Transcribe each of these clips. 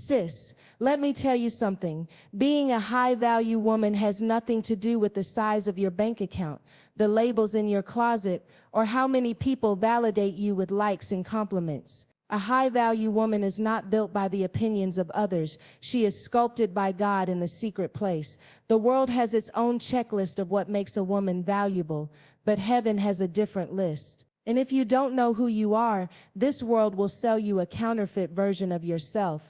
Sis, let me tell you something. Being a high-value woman has nothing to do with the size of your bank account, the labels in your closet, or how many people validate you with likes and compliments. A high-value woman is not built by the opinions of others. She is sculpted by God in the secret place. The world has its own checklist of what makes a woman valuable, but heaven has a different list. And if you don't know who you are, this world will sell you a counterfeit version of yourself.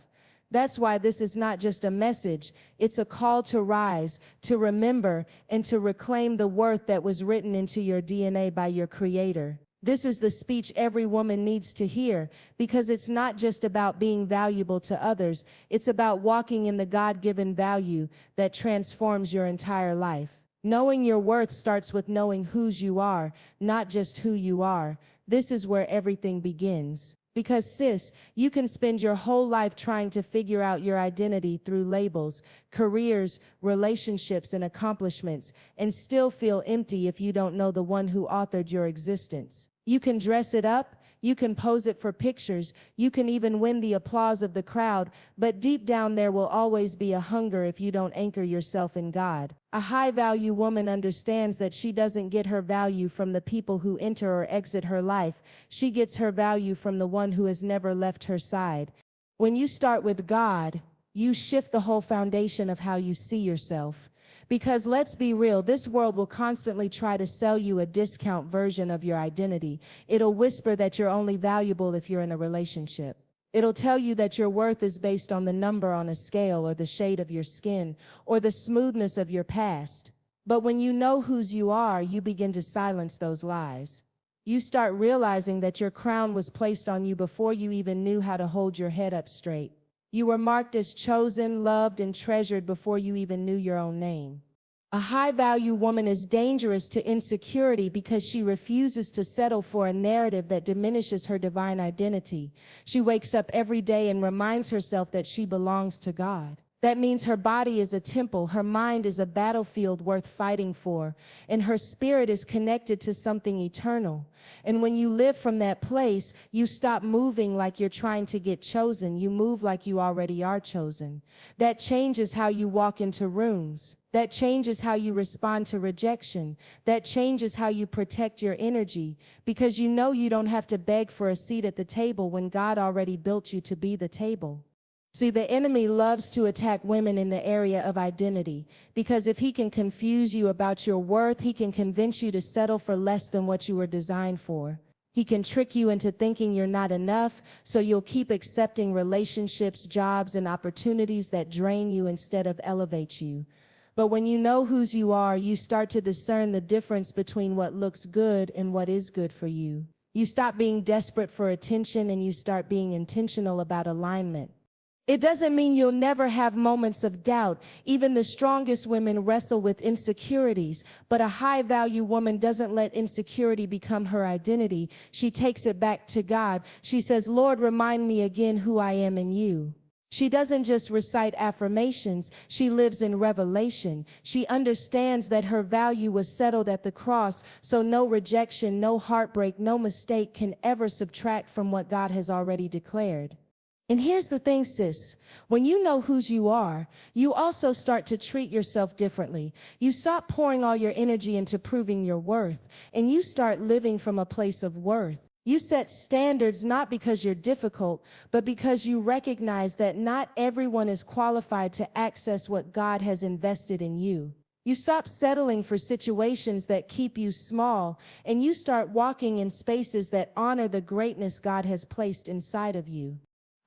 That's why this is not just a message, it's a call to rise, to remember, and to reclaim the worth that was written into your DNA by your Creator. This is the speech every woman needs to hear, because it's not just about being valuable to others, it's about walking in the God-given value that transforms your entire life. Knowing your worth starts with knowing whose you are, not just who you are. This is where everything begins. Because sis, you can spend your whole life trying to figure out your identity through labels, careers, relationships, and accomplishments, and still feel empty if you don't know the one who authored your existence. You can dress it up, you can pose it for pictures, you can even win the applause of the crowd, but deep down there will always be a hunger if you don't anchor yourself in God. A high-value woman understands that she doesn't get her value from the people who enter or exit her life. She gets her value from the one who has never left her side. When you start with God, you shift the whole foundation of how you see yourself. Because let's be real, this world will constantly try to sell you a discount version of your identity. It'll whisper that you're only valuable if you're in a relationship. It'll tell you that your worth is based on the number on a scale, or the shade of your skin, or the smoothness of your past. But when you know whose you are, you begin to silence those lies. You start realizing that your crown was placed on you before you even knew how to hold your head up straight. You were marked as chosen, loved, and treasured before you even knew your own name. A high-value woman is dangerous to insecurity because she refuses to settle for a narrative that diminishes her divine identity. She wakes up every day and reminds herself that she belongs to God. That means her body is a temple, her mind is a battlefield worth fighting for, and her spirit is connected to something eternal. And when you live from that place, you stop moving like you're trying to get chosen. You move like you already are chosen. That changes how you walk into rooms. That changes how you respond to rejection. That changes how you protect your energy, because you know you don't have to beg for a seat at the table when God already built you to be the table. See, the enemy loves to attack women in the area of identity, because if he can confuse you about your worth, he can convince you to settle for less than what you were designed for. He can trick you into thinking you're not enough, so you'll keep accepting relationships, jobs, and opportunities that drain you instead of elevate you. But when you know whose you are, you start to discern the difference between what looks good and what is good for you. You stop being desperate for attention and you start being intentional about alignment. It doesn't mean you'll never have moments of doubt. Even the strongest women wrestle with insecurities, but a high-value woman doesn't let insecurity become her identity. She takes it back to God. She says, Lord, remind me again who I am in you. She doesn't just recite affirmations, she lives in revelation. She understands that her value was settled at the cross, so no rejection, no heartbreak, no mistake can ever subtract from what God has already declared. And here's the thing, sis. When you know whose you are, you also start to treat yourself differently. You stop pouring all your energy into proving your worth, and you start living from a place of worth. You set standards not because you're difficult, but because you recognize that not everyone is qualified to access what God has invested in you. You stop settling for situations that keep you small, and you start walking in spaces that honor the greatness God has placed inside of you.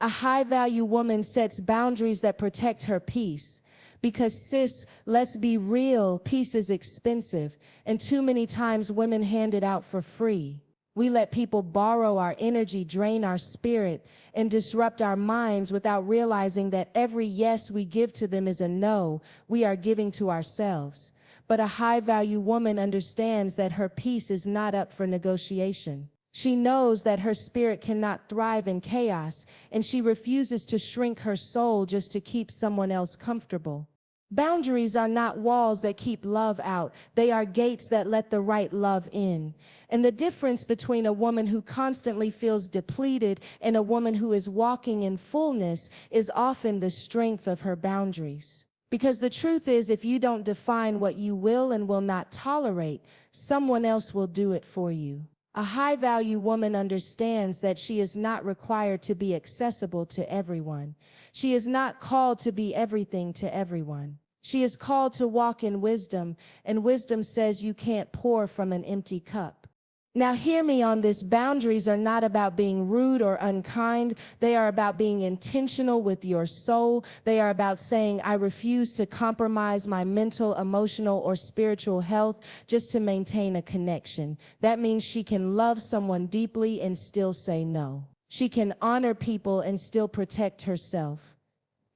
A high-value woman sets boundaries that protect her peace. Because sis, let's be real, peace is expensive, and too many times women hand it out for free. We let people borrow our energy, drain our spirit, and disrupt our minds without realizing that every yes we give to them is a no we are giving to ourselves. But a high-value woman understands that her peace is not up for negotiation. She knows that her spirit cannot thrive in chaos, and she refuses to shrink her soul just to keep someone else comfortable. Boundaries are not walls that keep love out. They are gates that let the right love in. And the difference between a woman who constantly feels depleted and a woman who is walking in fullness is often the strength of her boundaries. Because the truth is, if you don't define what you will and will not tolerate, someone else will do it for you. A high-value woman understands that she is not required to be accessible to everyone. She is not called to be everything to everyone. She is called to walk in wisdom, and wisdom says you can't pour from an empty cup. Now hear me on this. Boundaries are not about being rude or unkind. They are about being intentional with your soul. They are about saying, I refuse to compromise my mental, emotional, or spiritual health just to maintain a connection. That means she can love someone deeply and still say no. She can honor people and still protect herself.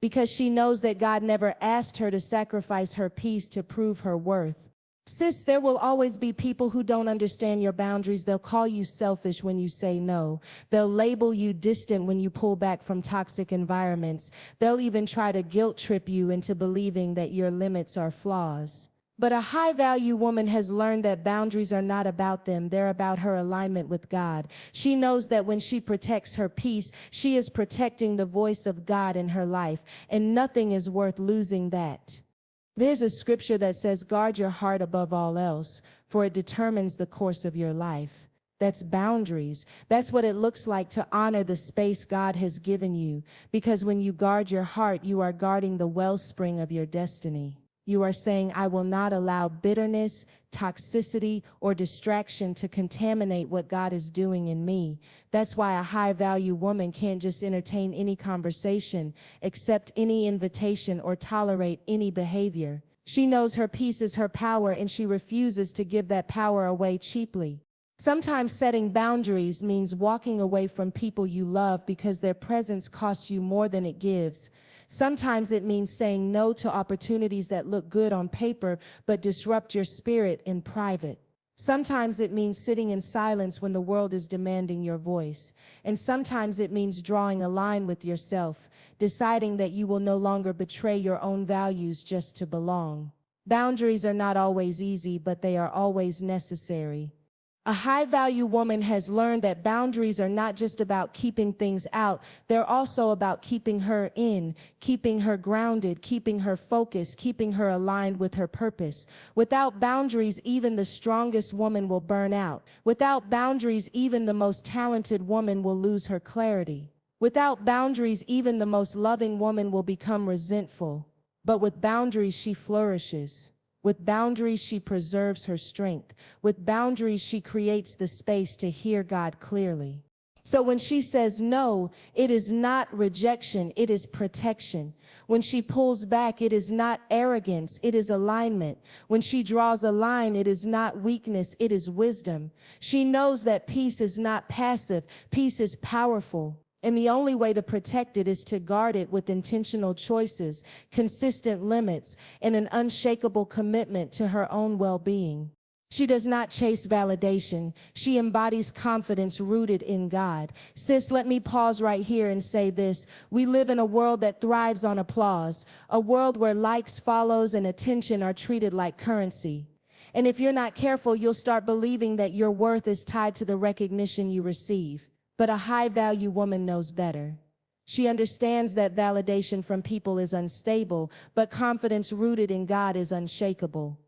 Because she knows that God never asked her to sacrifice her peace to prove her worth. Sis, there will always be people who don't understand your boundaries. They'll call you selfish when you say no. They'll label you distant when you pull back from toxic environments. They'll even try to guilt trip you into believing that your limits are flaws. But a high-value woman has learned that boundaries are not about them. They're about her alignment with God. She knows that when she protects her peace, she is protecting the voice of God in her life, and nothing is worth losing that. There's a scripture that says, guard your heart above all else, for it determines the course of your life. That's boundaries. That's what it looks like to honor the space God has given you, because when you guard your heart, you are guarding the wellspring of your destiny. You are saying, I will not allow bitterness, toxicity, or distraction to contaminate what God is doing in me. That's why a high-value woman can't just entertain any conversation, accept any invitation, or tolerate any behavior. She knows her peace is her power, and she refuses to give that power away cheaply. Sometimes setting boundaries means walking away from people you love because their presence costs you more than it gives. Sometimes it means saying no to opportunities that look good on paper but disrupt your spirit in private. Sometimes it means sitting in silence when the world is demanding your voice. And sometimes it means drawing a line with yourself, deciding that you will no longer betray your own values just to belong. Boundaries are not always easy, but they are always necessary. A high-value woman has learned that boundaries are not just about keeping things out, they're also about keeping her in, keeping her grounded, keeping her focused, keeping her aligned with her purpose. Without boundaries, even the strongest woman will burn out. Without boundaries, even the most talented woman will lose her clarity. Without boundaries, even the most loving woman will become resentful. But with boundaries, she flourishes. With boundaries, she preserves her strength. With boundaries, she creates the space to hear God clearly. So when she says no, it is not rejection, it is protection. When she pulls back, it is not arrogance, it is alignment. When she draws a line, it is not weakness, it is wisdom. She knows that peace is not passive, peace is powerful. And the only way to protect it is to guard it with intentional choices, consistent limits, and an unshakable commitment to her own well-being. She does not chase validation. She embodies confidence rooted in God. Sis, let me pause right here and say this. We live in a world that thrives on applause, a world where likes, follows, and attention are treated like currency. And if you're not careful, you'll start believing that your worth is tied to the recognition you receive. But a high-value woman knows better. She understands that validation from people is unstable, but confidence rooted in God is unshakable.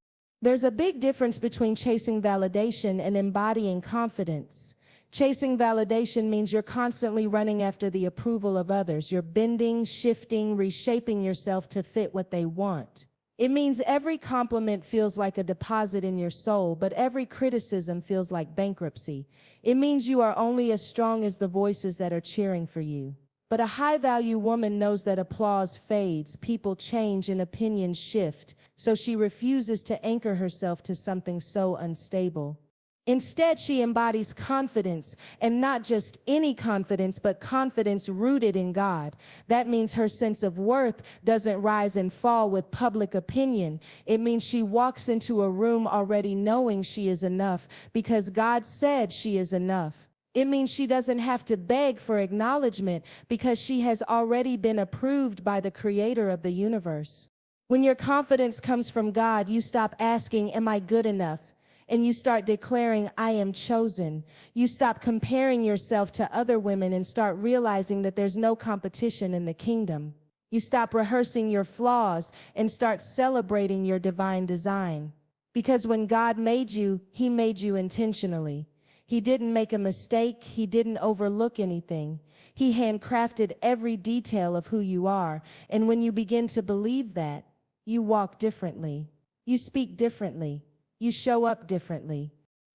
There's a big difference between chasing validation and embodying confidence. Chasing validation means you're constantly running after the approval of others. You're bending, shifting, reshaping yourself to fit what they want. It means every compliment feels like a deposit in your soul, but every criticism feels like bankruptcy. It means you are only as strong as the voices that are cheering for you. But a high-value woman knows that applause fades, people change, and opinions shift, so she refuses to anchor herself to something so unstable. Instead, she embodies confidence, and not just any confidence, but confidence rooted in God. That means her sense of worth doesn't rise and fall with public opinion. It means she walks into a room already knowing she is enough because God said she is enough. It means she doesn't have to beg for acknowledgement because she has already been approved by the Creator of the universe. When your confidence comes from God, you stop asking, am I good enough? And you start declaring, I am chosen. You stop comparing yourself to other women and start realizing that there's no competition in the kingdom. You stop rehearsing your flaws and start celebrating your divine design. Because when God made you, He made you intentionally. He didn't make a mistake. He didn't overlook anything. He handcrafted every detail of who you are. And when you begin to believe that, you walk differently. You speak differently. You show up differently.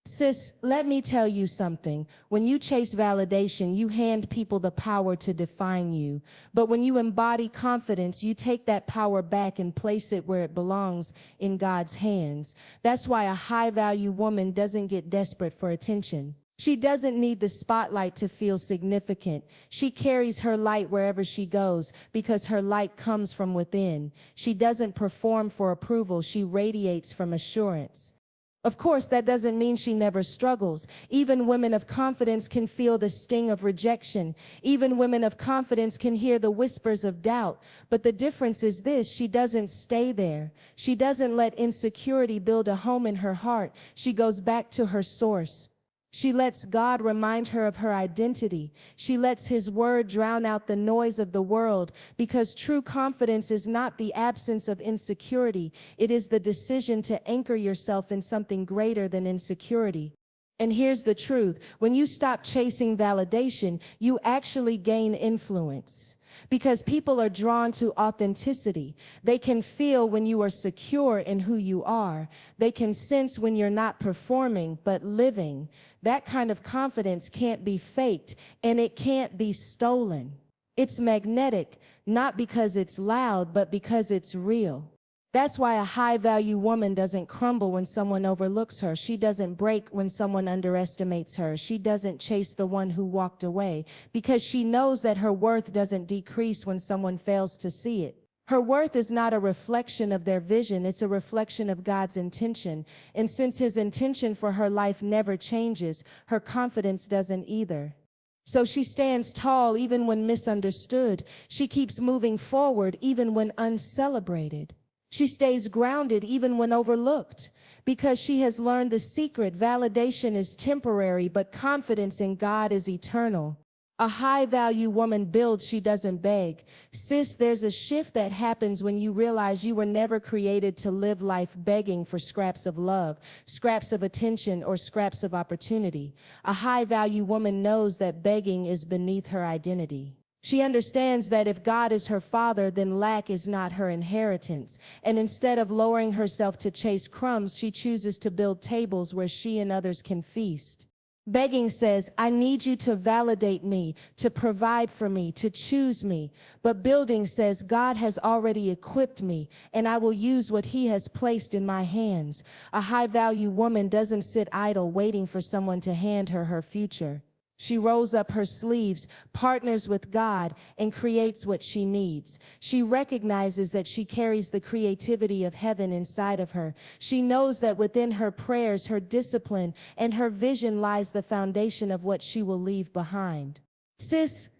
Sis, let me tell you something. When you chase validation, you hand people the power to define you. But when you embody confidence, you take that power back and place it where it belongs, in God's hands. That's why a high-value woman doesn't get desperate for attention. She doesn't need the spotlight to feel significant. She carries her light wherever she goes because her light comes from within. She doesn't perform for approval. She radiates from assurance. Of course, that doesn't mean she never struggles. Even women of confidence can feel the sting of rejection. Even women of confidence can hear the whispers of doubt. But the difference is this: she doesn't stay there. She doesn't let insecurity build a home in her heart. She goes back to her source. She lets God remind her of her identity. She lets His word drown out the noise of the world, because true confidence is not the absence of insecurity. It is the decision to anchor yourself in something greater than insecurity. And here's the truth: when you stop chasing validation, you actually gain influence. Because people are drawn to authenticity. They can feel when you are secure in who you are. They can sense when you're not performing, but living. That kind of confidence can't be faked, and it can't be stolen. It's magnetic, not because it's loud, but because it's real. That's why a high-value woman doesn't crumble when someone overlooks her. She doesn't break when someone underestimates her. She doesn't chase the one who walked away, because she knows that her worth doesn't decrease when someone fails to see it. Her worth is not a reflection of their vision, it's a reflection of God's intention. And since His intention for her life never changes, her confidence doesn't either. So she stands tall even when misunderstood. She keeps moving forward even when uncelebrated. She stays grounded even when overlooked, because she has learned the secret: validation is temporary, but confidence in God is eternal. A high-value woman builds, she doesn't beg. Sis, there's a shift that happens when you realize you were never created to live life begging for scraps of love, scraps of attention, or scraps of opportunity. A high-value woman knows that begging is beneath her identity. She understands that if God is her father, then lack is not her inheritance. And instead of lowering herself to chase crumbs, she chooses to build tables where she and others can feast. Begging says, I need you to validate me, to provide for me, to choose me. But building says, God has already equipped me, and I will use what He has placed in my hands. A high-value woman doesn't sit idle waiting for someone to hand her her future. She rolls up her sleeves, partners with God, and creates what she needs. She recognizes that she carries the creativity of heaven inside of her. She knows that within her prayers, her discipline, and her vision lies the foundation of what she will leave behind. Sis,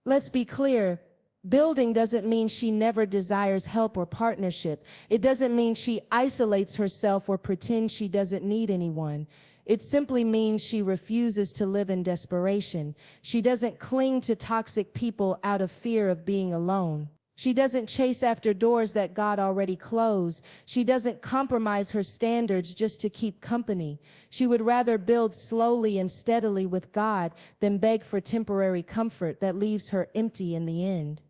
let's be clear. Building doesn't mean she never desires help or partnership. It doesn't mean she isolates herself or pretends she doesn't need anyone. It simply means she refuses to live in desperation. She doesn't cling to toxic people out of fear of being alone. She doesn't chase after doors that God already closed. She doesn't compromise her standards just to keep company. She would rather build slowly and steadily with God than beg for temporary comfort that leaves her empty in the end.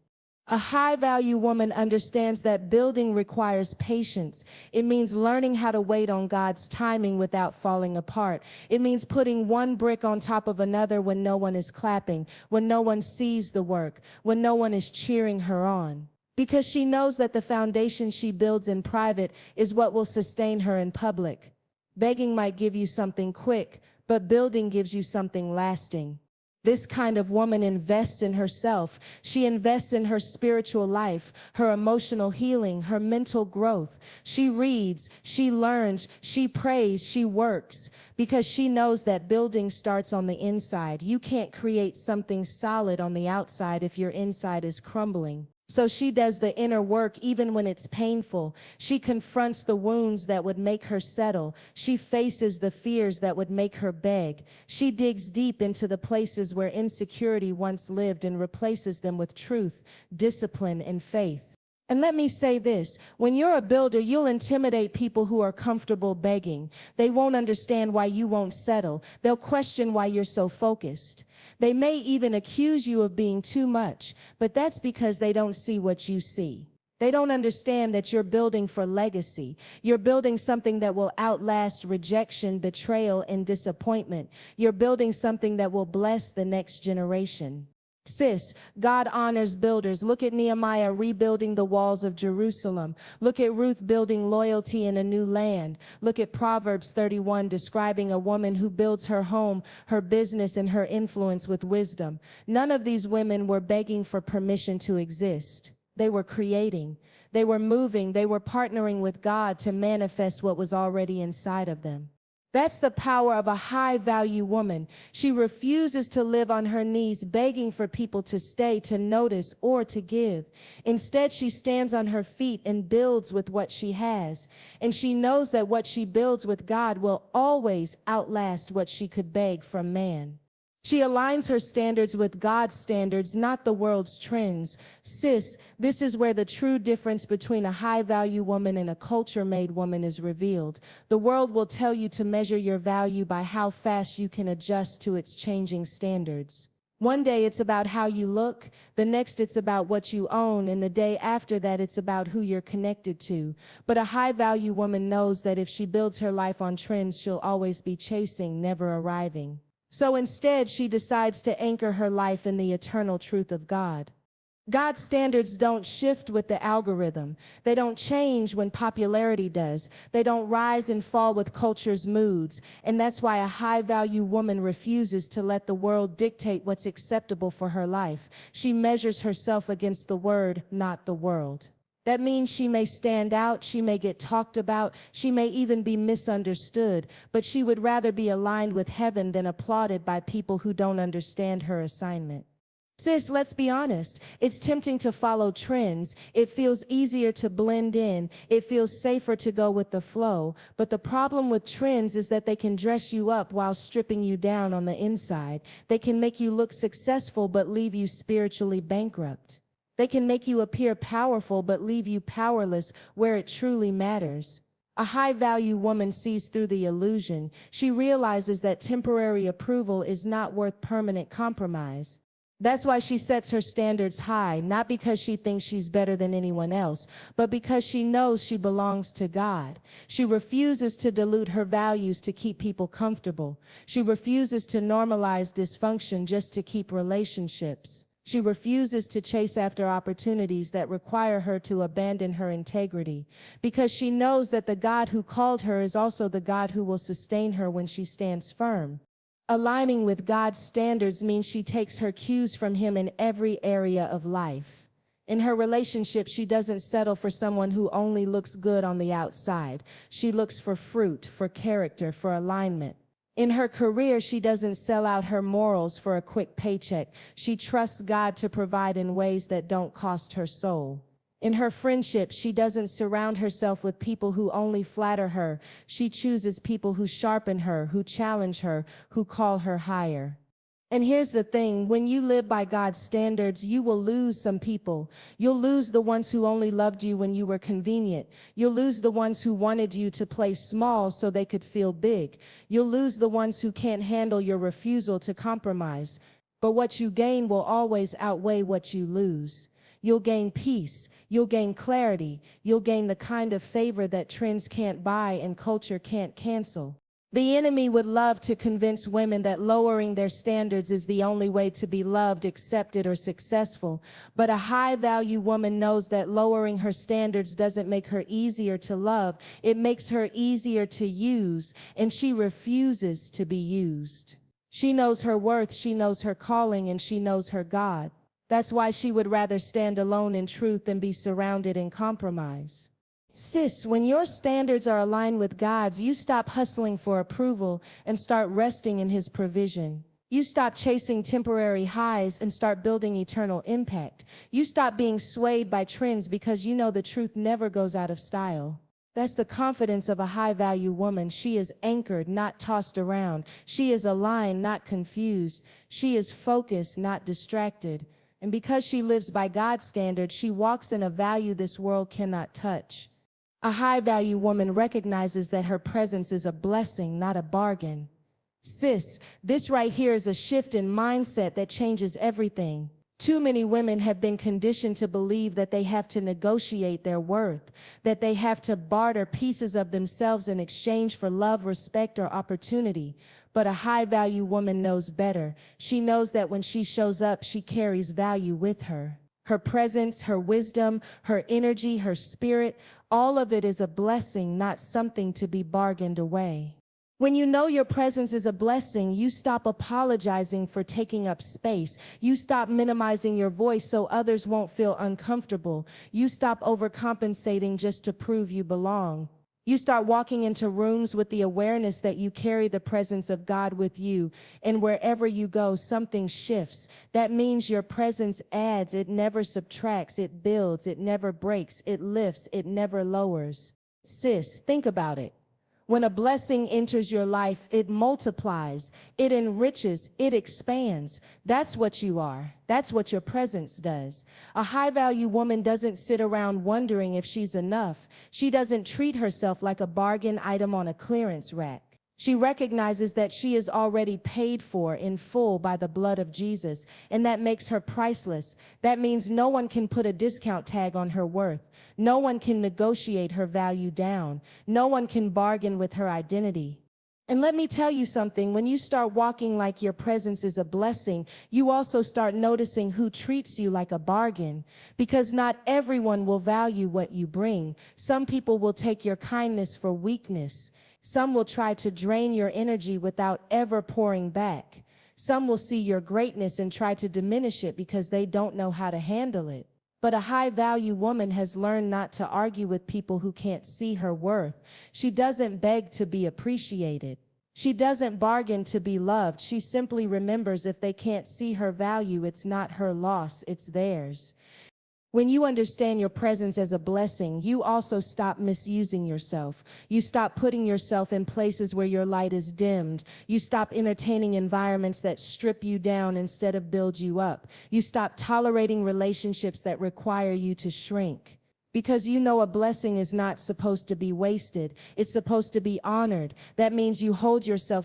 A high-value woman understands that building requires patience. It means learning how to wait on God's timing without falling apart. It means putting one brick on top of another when no one is clapping, when no one sees the work, when no one is cheering her on. Because she knows that the foundation she builds in private is what will sustain her in public. Begging might give you something quick, but building gives you something lasting. This kind of woman invests in herself. She invests in her spiritual life, her emotional healing, her mental growth. She reads, she learns, she prays, she works, because she knows that building starts on the inside. You can't create something solid on the outside if your inside is crumbling. So she does the inner work even when it's painful. She confronts the wounds that would make her settle. She faces the fears that would make her beg. She digs deep into the places where insecurity once lived and replaces them with truth, discipline, and faith. And let me say this, when you're a builder, you'll intimidate people who are comfortable begging. They won't understand why you won't settle. They'll question why you're so focused. They may even accuse you of being too much, but that's because they don't see what you see. They don't understand that you're building for legacy. You're building something that will outlast rejection, betrayal, and disappointment. You're building something that will bless the next generation. Sis, God honors builders. Look at Nehemiah rebuilding the walls of Jerusalem. Look at Ruth building loyalty in a new land. Look at Proverbs 31 describing a woman who builds her home, her business, and her influence with wisdom. None of these women were begging for permission to exist. They were creating. They were moving. They were partnering with God to manifest what was already inside of them. That's the power of a high-value woman. She refuses to live on her knees begging for people to stay, to notice, or to give. Instead, she stands on her feet and builds with what she has. And she knows that what she builds with God will always outlast what she could beg from man. She aligns her standards with God's standards, not the world's trends. Sis, this is where the true difference between a high-value woman and a culture-made woman is revealed. The world will tell you to measure your value by how fast you can adjust to its changing standards. One day it's about how you look, the next it's about what you own, and the day after that it's about who you're connected to. But a high-value woman knows that if she builds her life on trends, she'll always be chasing, never arriving. So instead, she decides to anchor her life in the eternal truth of God. God's standards don't shift with the algorithm. They don't change when popularity does. They don't rise and fall with culture's moods. And that's why a high-value woman refuses to let the world dictate what's acceptable for her life. She measures herself against the word, not the world. That means she may stand out, she may get talked about, she may even be misunderstood, but she would rather be aligned with heaven than applauded by people who don't understand her assignment. Sis, let's be honest. It's tempting to follow trends. It feels easier to blend in. It feels safer to go with the flow. But the problem with trends is that they can dress you up while stripping you down on the inside. They can make you look successful but leave you spiritually bankrupt. They can make you appear powerful but leave you powerless where it truly matters. A high-value woman sees through the illusion. She realizes that temporary approval is not worth permanent compromise. That's why she sets her standards high, not because she thinks she's better than anyone else, but because she knows she belongs to God. She refuses to dilute her values to keep people comfortable. She refuses to normalize dysfunction just to keep relationships. She refuses to chase after opportunities that require her to abandon her integrity, because she knows that the God who called her is also the God who will sustain her when she stands firm. Aligning with God's standards means she takes her cues from Him in every area of life. In her relationship, she doesn't settle for someone who only looks good on the outside. She looks for fruit, for character, for alignment. In her career, she doesn't sell out her morals for a quick paycheck. She trusts God to provide in ways that don't cost her soul. In her friendship, she doesn't surround herself with people who only flatter her. She chooses people who sharpen her, who challenge her, who call her higher. And here's the thing, when you live by God's standards, you will lose some people. You'll lose the ones who only loved you when you were convenient. You'll lose the ones who wanted you to play small so they could feel big. You'll lose the ones who can't handle your refusal to compromise. But what you gain will always outweigh what you lose. You'll gain peace. You'll gain clarity. You'll gain the kind of favor that trends can't buy and culture can't cancel. The enemy would love to convince women that lowering their standards is the only way to be loved, accepted, or successful. But a high-value woman knows that lowering her standards doesn't make her easier to love. It makes her easier to use, and she refuses to be used. She knows her worth, she knows her calling, and she knows her God. That's why she would rather stand alone in truth than be surrounded in compromise. Sis, when your standards are aligned with God's, you stop hustling for approval and start resting in His provision. You stop chasing temporary highs and start building eternal impact. You stop being swayed by trends because you know the truth never goes out of style. That's the confidence of a high-value woman. She is anchored, not tossed around. She is aligned, not confused. She is focused, not distracted. And because she lives by God's standard, she walks in a value this world cannot touch. A high-value woman recognizes that her presence is a blessing, not a bargain. Sis, this right here is a shift in mindset that changes everything. Too many women have been conditioned to believe that they have to negotiate their worth, that they have to barter pieces of themselves in exchange for love, respect, or opportunity. But a high-value woman knows better. She knows that when she shows up, she carries value with her. Her presence, her wisdom, her energy, her spirit, all of it is a blessing, not something to be bargained away. When you know your presence is a blessing, you stop apologizing for taking up space. You stop minimizing your voice so others won't feel uncomfortable. You stop overcompensating just to prove you belong. You start walking into rooms with the awareness that you carry the presence of God with you, and wherever you go, something shifts. That means your presence adds, it never subtracts, it builds, it never breaks, it lifts, it never lowers. Sis, think about it. When a blessing enters your life, it multiplies, it enriches, it expands. That's what you are. That's what your presence does. A high-value woman doesn't sit around wondering if she's enough. She doesn't treat herself like a bargain item on a clearance rack. She recognizes that she is already paid for in full by the blood of Jesus, and that makes her priceless. That means no one can put a discount tag on her worth. No one can negotiate her value down. No one can bargain with her identity. And let me tell you something, when you start walking like your presence is a blessing, you also start noticing who treats you like a bargain. Because not everyone will value what you bring. Some people will take your kindness for weakness. Some will try to drain your energy without ever pouring back. Some will see your greatness and try to diminish it because they don't know how to handle it. But a high-value woman has learned not to argue with people who can't see her worth. She doesn't beg to be appreciated. She doesn't bargain to be loved. She simply remembers if they can't see her value, it's not her loss, it's theirs. When you understand your presence as a blessing, you also stop misusing yourself. You stop putting yourself in places where your light is dimmed. You stop entertaining environments that strip you down instead of build you up. You stop tolerating relationships that require you to shrink. Because you know a blessing is not supposed to be wasted. It's supposed to be honored. That means you hold yourself